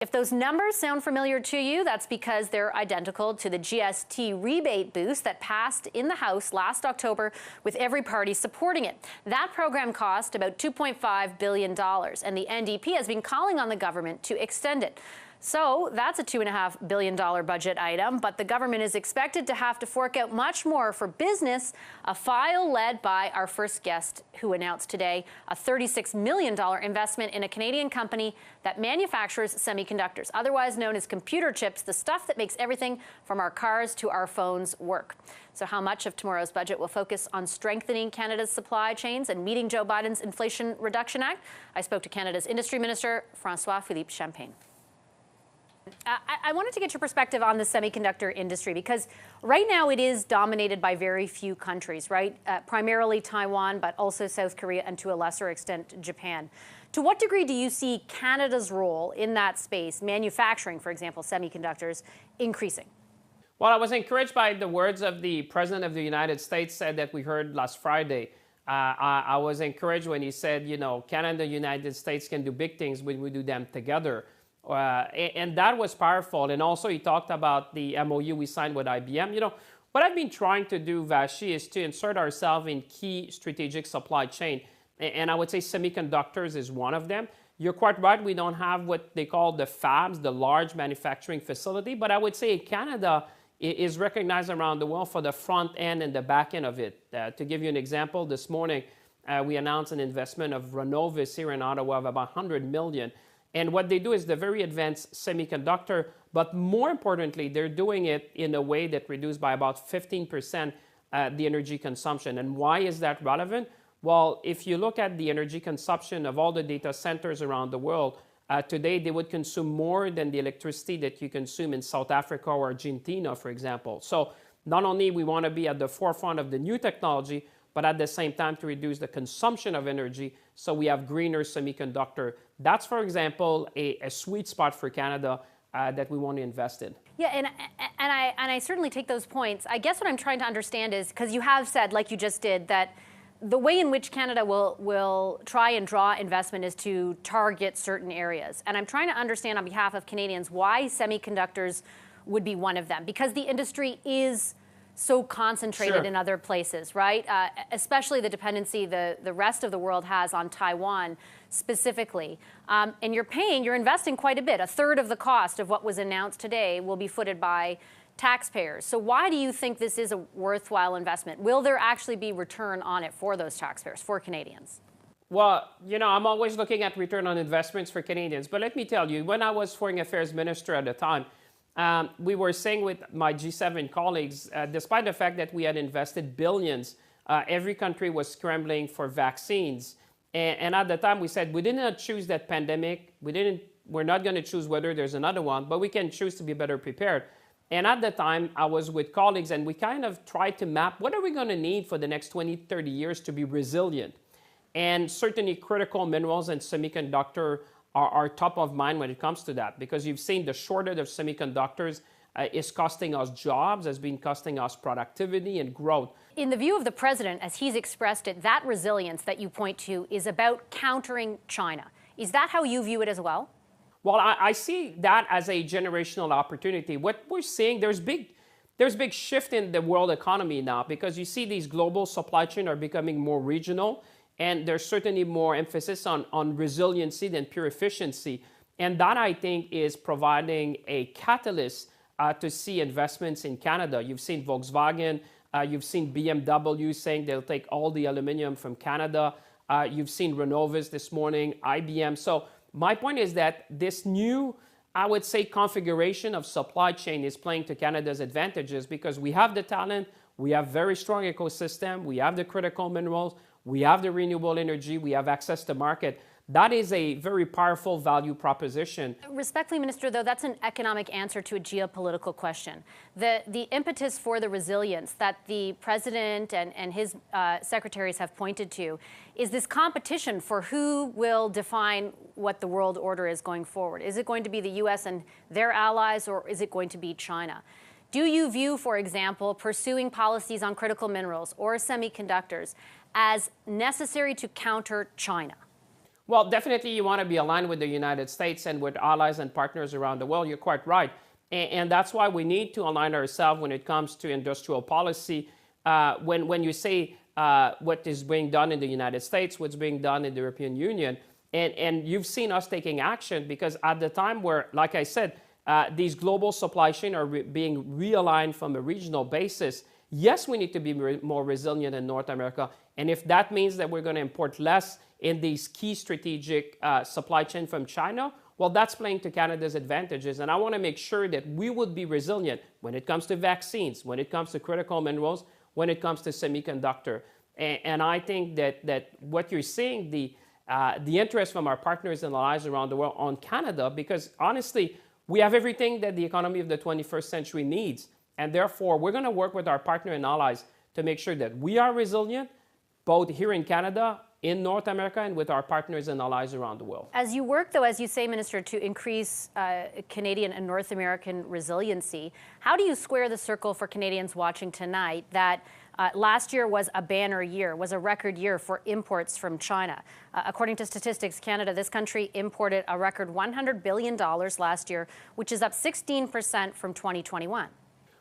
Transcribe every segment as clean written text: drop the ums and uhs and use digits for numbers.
If those numbers sound familiar to you, that's because they're identical to the GST rebate boost that passed in the House last October, with every party supporting it. That program cost about $2.5 billion, and the NDP has been calling on the government to extend it. So that's a $2.5 billion budget item, but the government is expected to have to fork out much more for business, a file led by our first guest, who announced today a $36 million investment in a Canadian company that manufactures semiconductors, otherwise known as computer chips, the stuff that makes everything from our cars to our phones work. So how much of tomorrow's budget will focus on strengthening Canada's supply chains and meeting Joe Biden's Inflation Reduction Act? I spoke to Canada's Industry Minister, Francois-Philippe Champagne. I wanted to get your perspective on the semiconductor industry, because right now it is dominated by very few countries, right? Primarily Taiwan, but also South Korea and to a lesser extent Japan. To what degree do you see Canada's role in that space, manufacturing, for example, semiconductors, increasing? Well, I was encouraged by the words of the President of the United States that we heard last Friday. I was encouraged when he said, you know, Canada and the United States can do big things when we do them together. And that was powerful. And also he talked about the MOU we signed with IBM. You know, what I've been trying to do, Vassy, is to insert ourselves in key strategic supply chain. And I would say semiconductors is one of them. You're quite right. We don't have what they call the fabs, the large manufacturing facility. But I would say Canada is recognized around the world for the front end and the back end of it. To give you an example, this morning we announced an investment of Renovis here in Ottawa of about $100 million. And what they do is the very advanced semiconductor, but more importantly, they're doing it in a way that reduces by about 15% the energy consumption. And why is that relevant? Well, if you look at the energy consumption of all the data centers around the world, today they would consume more than the electricity that you consume in South Africa or Argentina, for example. So not only we want to be at the forefront of the new technology, but at the same time to reduce the consumption of energy so we have greener semiconductor. That's, for example, a sweet spot for Canada that we want to invest in. Yeah, and I certainly take those points. I guess what I'm trying to understand is, because you have said, like you just did, that the way in which Canada will try and draw investment is to target certain areas. And I'm trying to understand on behalf of Canadians why semiconductors would be one of them, because the industry is so concentrated in other places, right? Especially the dependency the rest of the world has on Taiwan specifically. And you're investing quite a bit. A third of the cost of what was announced today will be footed by taxpayers. So why do you think this is a worthwhile investment? Will there actually be return on it for those taxpayers, for Canadians? Well, you know, I'm always looking at return on investments for Canadians. But let me tell you, when I was Foreign Affairs Minister at the time, we were saying with my G7 colleagues, despite the fact that we had invested billions, every country was scrambling for vaccines. And at the time we said, we did not choose that pandemic. We're not going to choose whether there's another one, but we can choose to be better prepared. And at the time I was with colleagues and we kind of tried to map what are we going to need for the next 20, 30 years to be resilient. And certainly critical minerals and semiconductor are top of mind when it comes to that, because you've seen the shortage of semiconductors is costing us jobs, has been costing us productivity and growth. In the view of the president, as he's expressed it, that resilience that you point to is about countering China. Is that how you view it as well? Well, I see that as a generational opportunity. What we're seeing, there's big shift in the world economy now, because you see these global supply chains are becoming more regional. And there's certainly more emphasis on resiliency than pure efficiency. And that, I think, is providing a catalyst to see investments in Canada. You've seen Volkswagen, you've seen BMW saying they'll take all the aluminum from Canada. You've seen Renovis this morning, IBM. So my point is that this new, I would say, configuration of supply chain is playing to Canada's advantages, because we have the talent, we have very strong ecosystem, we have the critical minerals, we have the renewable energy, we have access to market. That is a very powerful value proposition. Respectfully, Minister, though, that's an economic answer to a geopolitical question. The impetus for the resilience that the President and his secretaries have pointed to is this competition for who will define what the world order is going forward. Is it going to be the U.S. and their allies, or is it going to be China? Do you view, for example, pursuing policies on critical minerals or semiconductors as necessary to counter China? Well, definitely you want to be aligned with the United States and with allies and partners around the world. You're quite right. And that's why we need to align ourselves when it comes to industrial policy. When you say what is being done in the United States, what's being done in the European Union, and you've seen us taking action because at the time where, like I said, these global supply chains are being realigned from a regional basis, yes, we need to be more resilient in North America. And if that means that we're going to import less in these key strategic supply chain from China, well, that's playing to Canada's advantages. And I want to make sure that we would be resilient when it comes to vaccines, when it comes to critical minerals, when it comes to semi-conductor. And I think that what you're seeing, the interest from our partners and allies around the world on Canada, because honestly, we have everything that the economy of the 21st century needs. And therefore, we're going to work with our partner and allies to make sure that we are resilient, both here in Canada, in North America, and with our partners and allies around the world. As you work, though, as you say, Minister, to increase Canadian and North American resiliency, how do you square the circle for Canadians watching tonight that last year was a banner year, was a record year for imports from China? According to Statistics Canada, this country imported a record $100 billion last year, which is up 16% from 2021.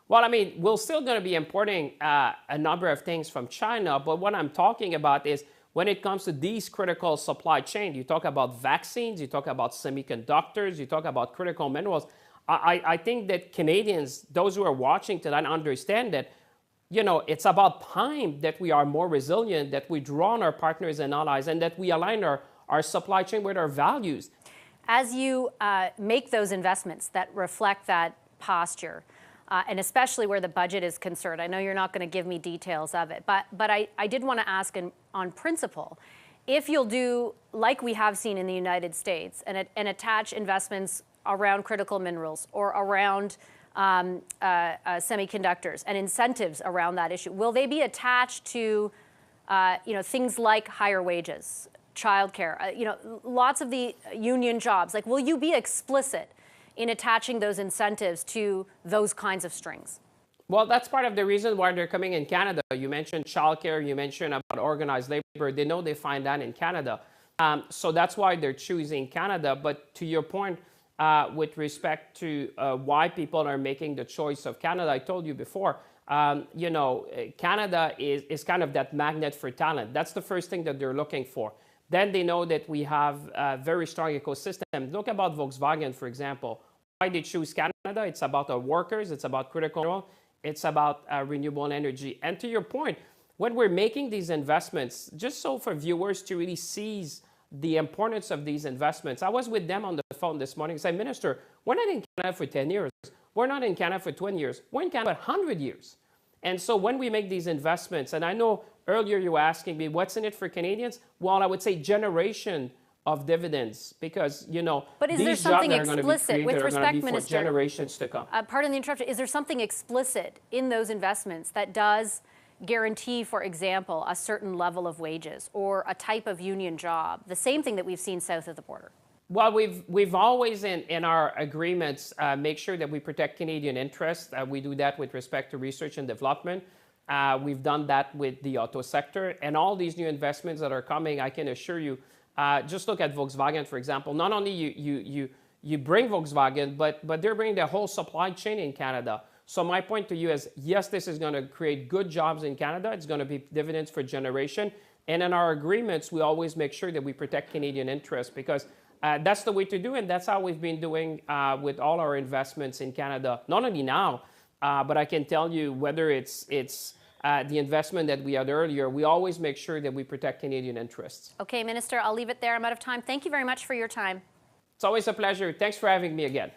Well, I mean, we're still going to be importing a number of things from China, but what I'm talking about is when it comes to these critical supply chains, you talk about vaccines, you talk about semiconductors, you talk about critical minerals. I think that Canadians, those who are watching tonight, understand that, you know, it's about time that we are more resilient, that we draw on our partners and allies, and that we align our supply chain with our values. As you make those investments that reflect that posture, and especially where the budget is concerned. I know you're not going to give me details of it, but I did want to ask on principle, if you'll do like we have seen in the United States and attach investments around critical minerals or around semiconductors and incentives around that issue, will they be attached to things like higher wages, childcare, lots of the union jobs? Like, will you be explicit in attaching those incentives to those kinds of strings? Well, that's part of the reason why they're coming in Canada. You mentioned childcare, you mentioned about organized labor. They know they find that in Canada. So that's why they're choosing Canada. But to your point, with respect to why people are making the choice of Canada, I told you before, Canada is kind of that magnet for talent. That's the first thing that they're looking for. Then they know that we have a very strong ecosystem. Look about Volkswagen, for example. Why they choose Canada? It's about our workers. It's about critical mineral. It's about renewable energy. And to your point, when we're making these investments, just so for viewers to really seize the importance of these investments, I was with them on the phone this morning and said, Minister, we're not in Canada for 10 years. We're not in Canada for 20 years. We're in Canada for 100 years. And so when we make these investments, and I know earlier you were asking me, what's in it for Canadians? Well, I would say generation of dividends, because, but is these there something jobs that are going to be explicit created with are respect, going to be Minister, for generations to come? Pardon the interruption. Is there something explicit in those investments that does guarantee, for example, a certain level of wages or a type of union job, the same thing that we've seen south of the border? Well, we've always in our agreements make sure that we protect Canadian interests. We do that with respect to research and development. We've done that with the auto sector, and all these new investments that are coming, I can assure you. Just look at Volkswagen, for example. Not only you bring Volkswagen, but they're bringing the whole supply chain in Canada. So my point to you is, yes, this is going to create good jobs in Canada. It's going to be dividends for generation. And in our agreements, we always make sure that we protect Canadian interests, because that's the way to do it. And that's how we've been doing with all our investments in Canada. Not only now, but I can tell you, whether it's the investment that we had earlier, we always make sure that we protect Canadian interests. Okay, Minister, I'll leave it there. I'm out of time. Thank you very much for your time. It's always a pleasure. Thanks for having me again.